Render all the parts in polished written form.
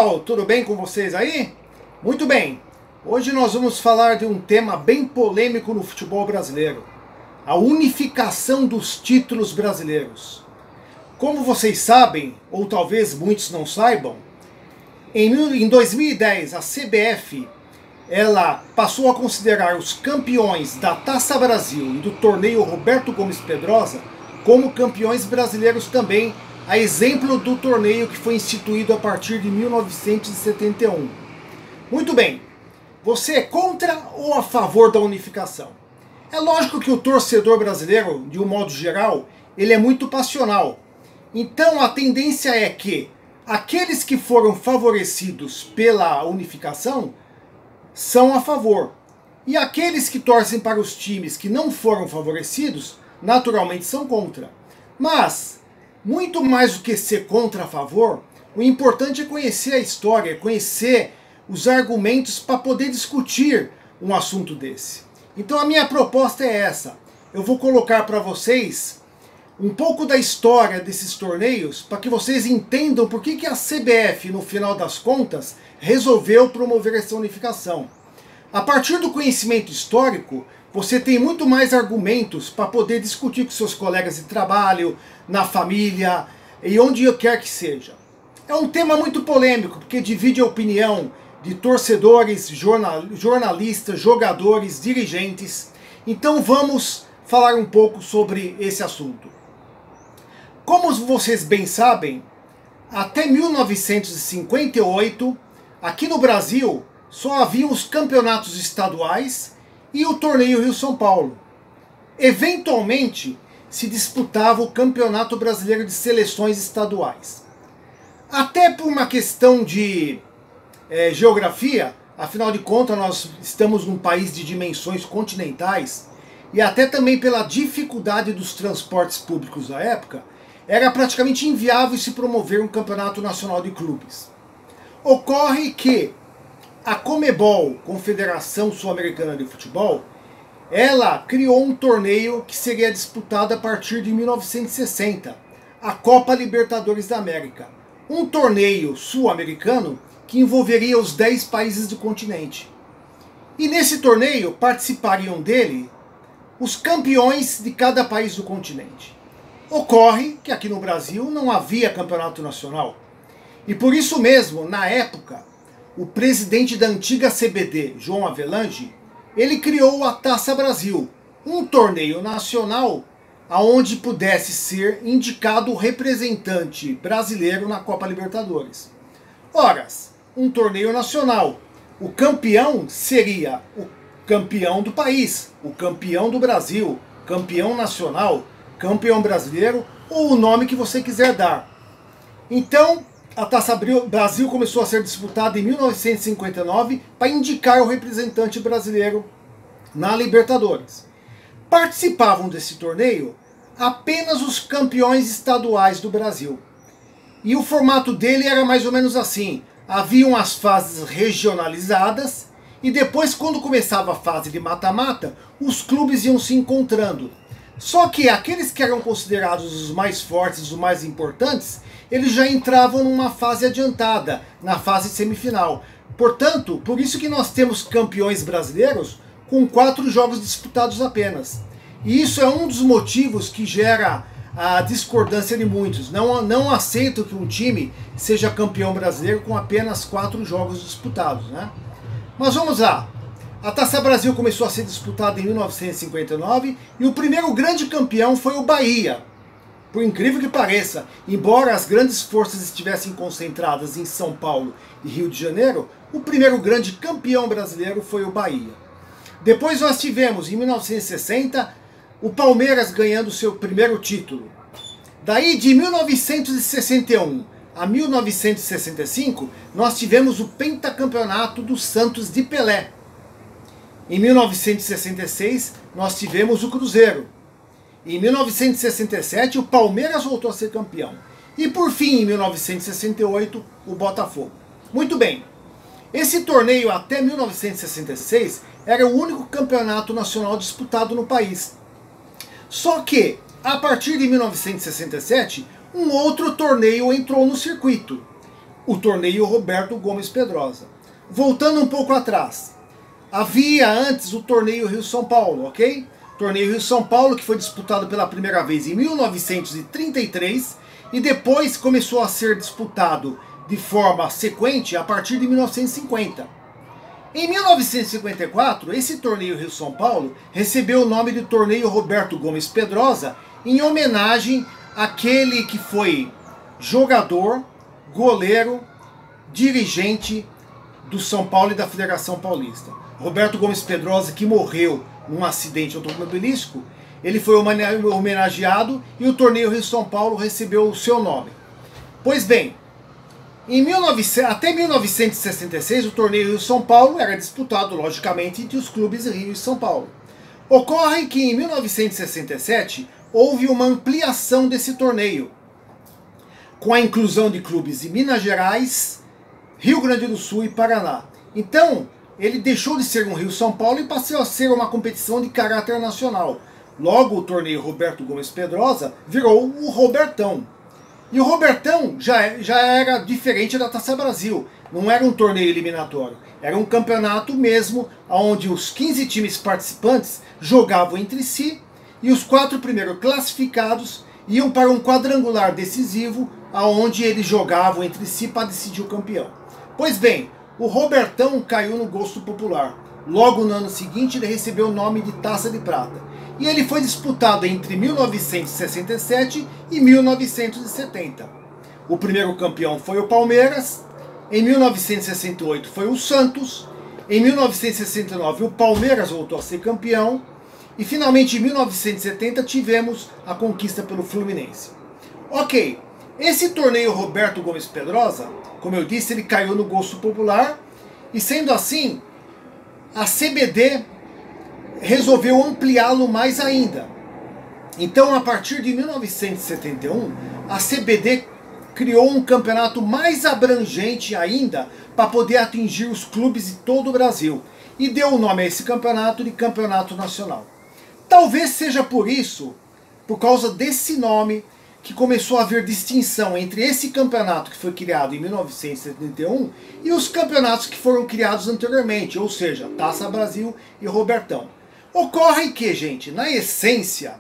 pessoal, tudo bem com vocês aí? Muito bem, hoje nós vamos falar de um tema bem polêmico no futebol brasileiro: a unificação dos títulos brasileiros. Como vocês sabem, ou talvez muitos não saibam, em 2010 a CBF ela passou a considerar os campeões da Taça Brasil e do torneio Roberto Gomes Pedrosa como campeões brasileiros também, a exemplo do torneio que foi instituído a partir de 1971. Muito bem, você é contra ou a favor da unificação? É lógico que o torcedor brasileiro, de um modo geral, ele é muito passional. Então a tendência é que aqueles que foram favorecidos pela unificação são a favor. E aqueles que torcem para os times que não foram favorecidos, naturalmente são contra. Mas, muito mais do que ser contra a favor, o importante é conhecer a história, conhecer os argumentos para poder discutir um assunto desse. Então a minha proposta é essa. Eu vou colocar para vocês um pouco da história desses torneios para que vocês entendam por que a CBF, no final das contas, resolveu promover essa unificação. A partir do conhecimento histórico, você tem muito mais argumentos para poder discutir com seus colegas de trabalho, na família e onde quer que seja. É um tema muito polêmico, porque divide a opinião de torcedores, jornalistas, jogadores, dirigentes. Então vamos falar um pouco sobre esse assunto. Como vocês bem sabem, até 1958, aqui no Brasil, só haviam os campeonatos estaduais e o torneio Rio-São Paulo. Eventualmente, se disputava o Campeonato Brasileiro de Seleções Estaduais. Até por uma questão de geografia, afinal de contas nós estamos num país de dimensões continentais, e até também pela dificuldade dos transportes públicos da época, era praticamente inviável se promover um campeonato nacional de clubes. Ocorre que a Comebol, Confederação Sul-Americana de Futebol, ela criou um torneio que seria disputado a partir de 1960, a Copa Libertadores da América. Um torneio sul-americano que envolveria os 10 países do continente. E nesse torneio participariam dele os campeões de cada país do continente. Ocorre que aqui no Brasil não havia campeonato nacional. E por isso mesmo, na época, o presidente da antiga CBD, João Avelange, ele criou a Taça Brasil, um torneio nacional aonde pudesse ser indicado o representante brasileiro na Copa Libertadores. Ora, um torneio nacional, o campeão seria o campeão do país, o campeão do Brasil, campeão nacional, campeão brasileiro, ou o nome que você quiser dar. Então, a Taça Brasil começou a ser disputada em 1959 para indicar o representante brasileiro na Libertadores. Participavam desse torneio apenas os campeões estaduais do Brasil. E o formato dele era mais ou menos assim: haviam as fases regionalizadas e depois, quando começava a fase de mata-mata, os clubes iam se encontrando. Só que aqueles que eram considerados os mais fortes, os mais importantes, eles já entravam numa fase adiantada, na fase semifinal. Portanto, por isso que nós temos campeões brasileiros com 4 jogos disputados apenas. E isso é um dos motivos que gera a discordância de muitos. Não aceitam que um time seja campeão brasileiro com apenas 4 jogos disputados, né? Mas vamos lá. A Taça Brasil começou a ser disputada em 1959 e o primeiro grande campeão foi o Bahia. Por incrível que pareça, embora as grandes forças estivessem concentradas em São Paulo e Rio de Janeiro, o primeiro grande campeão brasileiro foi o Bahia. Depois nós tivemos, em 1960, o Palmeiras ganhando seu primeiro título. Daí, de 1961 a 1965, nós tivemos o pentacampeonato do Santos de Pelé. Em 1966, nós tivemos o Cruzeiro. Em 1967, o Palmeiras voltou a ser campeão. E por fim, em 1968, o Botafogo. Muito bem. Esse torneio até 1966 era o único campeonato nacional disputado no país. Só que, a partir de 1967, um outro torneio entrou no circuito. o torneio Roberto Gomes Pedrosa. Voltando um pouco atrás, havia antes o torneio Rio-São Paulo, ok? Torneio Rio-São Paulo, que foi disputado pela primeira vez em 1933 e depois começou a ser disputado de forma sequente a partir de 1950. Em 1954, esse torneio Rio-São Paulo recebeu o nome de Torneio Roberto Gomes Pedrosa em homenagem àquele que foi jogador, goleiro, dirigente do São Paulo e da Federação Paulista. Roberto Gomes Pedrosa, que morreu num acidente automobilístico, ele foi homenageado e o torneio Rio-São Paulo recebeu o seu nome. Pois bem, até 1966 o torneio Rio-São Paulo era disputado, logicamente, entre os clubes Rio e São Paulo. Ocorre que em 1967 houve uma ampliação desse torneio, com a inclusão de clubes de Minas Gerais, Rio Grande do Sul e Paraná. Então, ele deixou de ser um Rio-São Paulo e passou a ser uma competição de caráter nacional. Logo, o torneio Roberto Gomes Pedrosa virou o Robertão. E o Robertão já era diferente da Taça Brasil. Não era um torneio eliminatório. Era um campeonato mesmo, onde os 15 times participantes jogavam entre si e os 4 primeiros classificados iam para um quadrangular decisivo, onde eles jogavam entre si para decidir o campeão. Pois bem, o Robertão caiu no gosto popular. Logo no ano seguinte ele recebeu o nome de Taça de Prata. E ele foi disputado entre 1967 e 1970. O primeiro campeão foi o Palmeiras, em 1968 foi o Santos, em 1969 o Palmeiras voltou a ser campeão, e finalmente em 1970 tivemos a conquista pelo Fluminense. Ok, esse torneio Roberto Gomes Pedrosa, como eu disse, ele caiu no gosto popular, e sendo assim, a CBD resolveu ampliá-lo mais ainda. Então, a partir de 1971, a CBD criou um campeonato mais abrangente ainda para poder atingir os clubes de todo o Brasil. E deu o nome a esse campeonato de Campeonato Nacional. Talvez seja por isso, por causa desse nome, que começou a haver distinção entre esse campeonato que foi criado em 1971 e os campeonatos que foram criados anteriormente, ou seja, Taça Brasil e Robertão. Ocorre que, gente, na essência,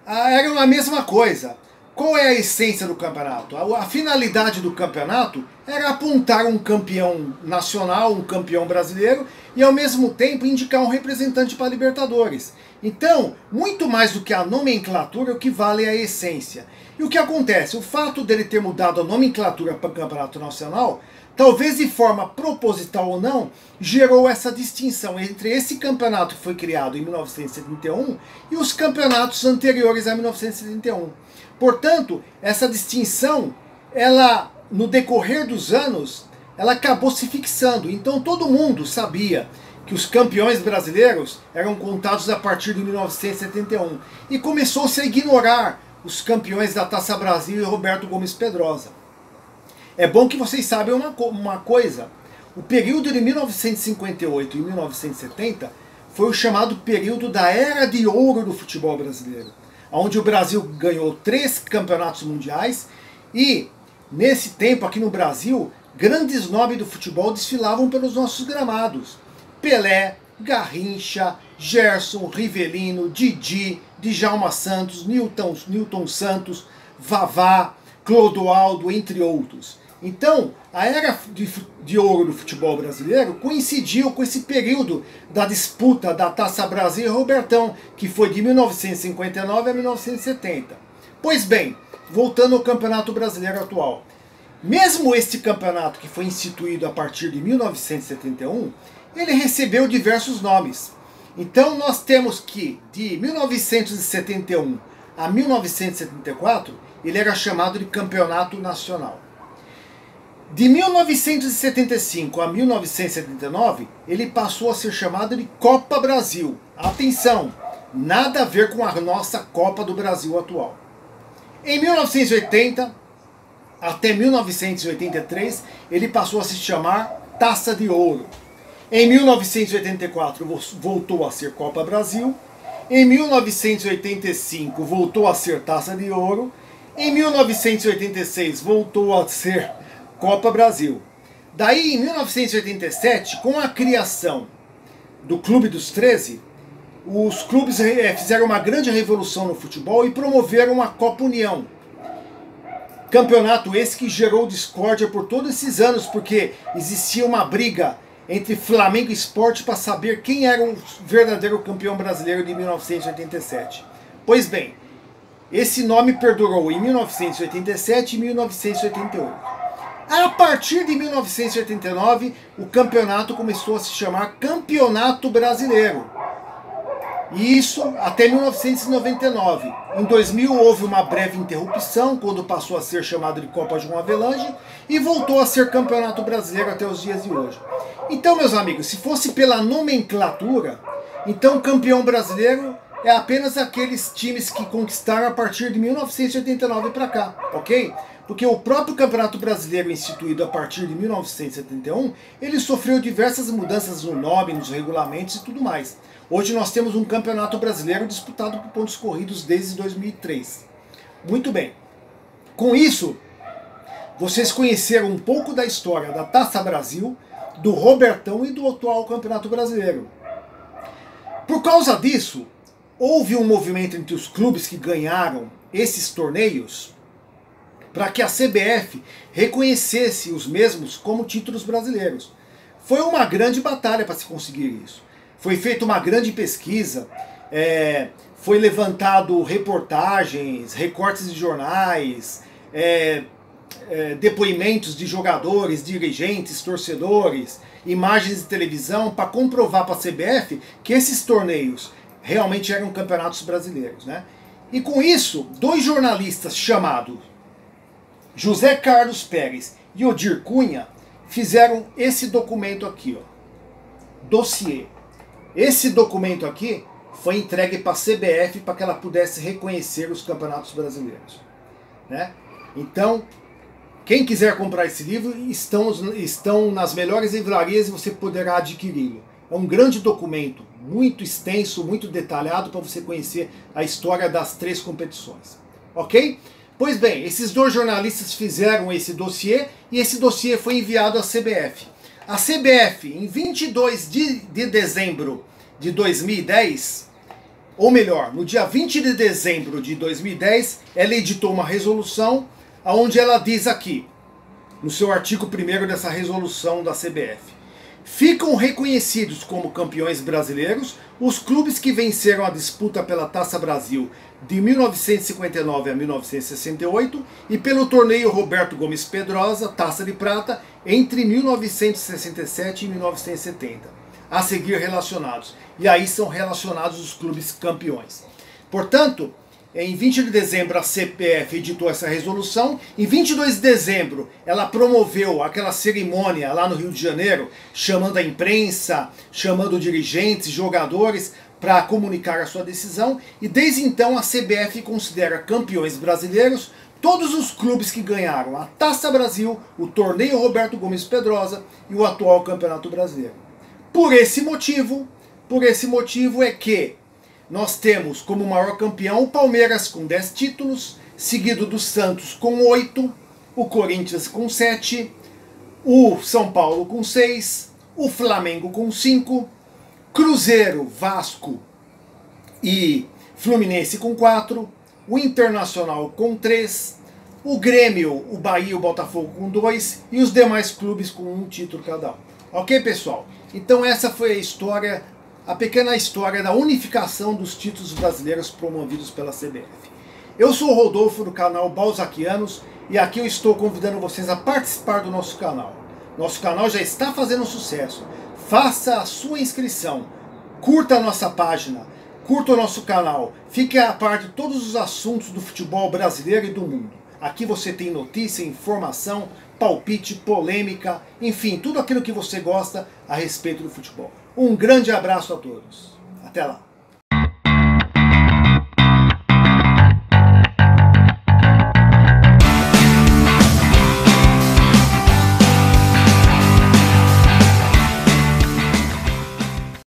era a mesma coisa. Qual é a essência do campeonato? A finalidade do campeonato era apontar um campeão nacional, um campeão brasileiro, e ao mesmo tempo indicar um representante para a Libertadores. Então, muito mais do que a nomenclatura, o que vale é a essência. E o que acontece? O fato dele ter mudado a nomenclatura para o campeonato nacional, talvez de forma proposital ou não, gerou essa distinção entre esse campeonato que foi criado em 1971 e os campeonatos anteriores a 1971. Portanto, essa distinção, ela, no decorrer dos anos, ela acabou se fixando. Então todo mundo sabia que os campeões brasileiros eram contados a partir de 1971. E começou-se a ignorar os campeões da Taça Brasil e Roberto Gomes Pedrosa. É bom que vocês saibam uma coisa. O período de 1958 e 1970 foi o chamado período da Era de Ouro do futebol brasileiro, onde o Brasil ganhou 3 campeonatos mundiais e, nesse tempo aqui no Brasil, grandes nomes do futebol desfilavam pelos nossos gramados. Pelé, Garrincha, Gerson, Rivelino, Didi, Djalma Santos, Newton Santos, Vavá, Clodoaldo, entre outros. Então, a Era de Ouro do futebol brasileiro coincidiu com esse período da disputa da Taça Brasil e Robertão, que foi de 1959 a 1970. Pois bem, voltando ao Campeonato Brasileiro atual. Mesmo este campeonato, que foi instituído a partir de 1971, ele recebeu diversos nomes. Então nós temos que, de 1971 a 1974, ele era chamado de Campeonato Nacional. De 1975 a 1979, ele passou a ser chamado de Copa Brasil. Atenção, nada a ver com a nossa Copa do Brasil atual. Em 1980 até 1983, ele passou a se chamar Taça de Ouro. Em 1984 voltou a ser Copa Brasil. Em 1985 voltou a ser Taça de Ouro. Em 1986 voltou a ser Copa Brasil. Daí, em 1987, com a criação do Clube dos 13, os clubes fizeram uma grande revolução no futebol e promoveram a Copa União. Campeonato esse que gerou discórdia por todos esses anos, porque existia uma briga entre Flamengo e Sport para saber quem era o verdadeiro campeão brasileiro de 1987. Pois bem, esse nome perdurou em 1987 e 1988. A partir de 1989, o campeonato começou a se chamar Campeonato Brasileiro. E isso até 1999. Em 2000 houve uma breve interrupção, quando passou a ser chamado de Copa João Avelange, e voltou a ser Campeonato Brasileiro até os dias de hoje. Então, meus amigos, se fosse pela nomenclatura, então campeão brasileiro é apenas aqueles times que conquistaram a partir de 1989 para cá, ok? Porque o próprio Campeonato Brasileiro, instituído a partir de 1971, ele sofreu diversas mudanças no nome, nos regulamentos e tudo mais. Hoje nós temos um Campeonato Brasileiro disputado por pontos corridos desde 2003. Muito bem. Com isso, vocês conheceram um pouco da história da Taça Brasil, do Robertão e do atual Campeonato Brasileiro. Por causa disso, houve um movimento entre os clubes que ganharam esses torneios para que a CBF reconhecesse os mesmos como títulos brasileiros. Foi uma grande batalha para se conseguir isso. Foi feita uma grande pesquisa, foi levantado reportagens, recortes de jornais, depoimentos de jogadores, dirigentes, torcedores, imagens de televisão para comprovar para a CBF que esses torneios realmente eram campeonatos brasileiros, né? E com isso, dois jornalistas chamados José Carlos Pérez e Odir Cunha fizeram esse documento aqui, ó, dossiê. Esse documento aqui foi entregue para a CBF para que ela pudesse reconhecer os campeonatos brasileiros, né? Então, quem quiser comprar esse livro, estão nas melhores livrarias e você poderá adquiri-lo. É um grande documento, muito extenso, muito detalhado para você conhecer a história das três competições. Ok? Pois bem, esses dois jornalistas fizeram esse dossiê e esse dossiê foi enviado à CBF. A CBF, em 22 de dezembro de 2010, ou melhor, no dia 20 de dezembro de 2010, ela editou uma resolução onde ela diz aqui, no seu artigo 1º dessa resolução da CBF: ficam reconhecidos como campeões brasileiros os clubes que venceram a disputa pela Taça Brasil de 1959 a 1968 e pelo torneio Roberto Gomes Pedrosa, Taça de Prata, entre 1967 e 1970, a seguir relacionados. E aí são relacionados os clubes campeões. Portanto, em 20 de dezembro a CBF editou essa resolução. Em 22 de dezembro ela promoveu aquela cerimônia lá no Rio de Janeiro, chamando a imprensa, chamando dirigentes, jogadores para comunicar a sua decisão. E desde então a CBF considera campeões brasileiros todos os clubes que ganharam a Taça Brasil, o torneio Roberto Gomes Pedrosa e o atual Campeonato Brasileiro. Por esse motivo é que nós temos como maior campeão o Palmeiras com 10 títulos, seguido do Santos com 8, o Corinthians com 7, o São Paulo com 6, o Flamengo com 5, Cruzeiro, Vasco e Fluminense com 4, o Internacional com 3, o Grêmio, o Bahia e o Botafogo com 2 e os demais clubes com 1 título cada um. Ok, pessoal? Então essa foi a história, a pequena história da unificação dos títulos brasileiros promovidos pela CBF. Eu sou o Rodolfo do canal Balzaquianos e aqui eu estou convidando vocês a participar do nosso canal. Nosso canal já está fazendo sucesso. Faça a sua inscrição, curta a nossa página, curta o nosso canal, fique a par de todos os assuntos do futebol brasileiro e do mundo. Aqui você tem notícia, informação, palpite, polêmica, enfim, tudo aquilo que você gosta a respeito do futebol. Um grande abraço a todos. Até lá.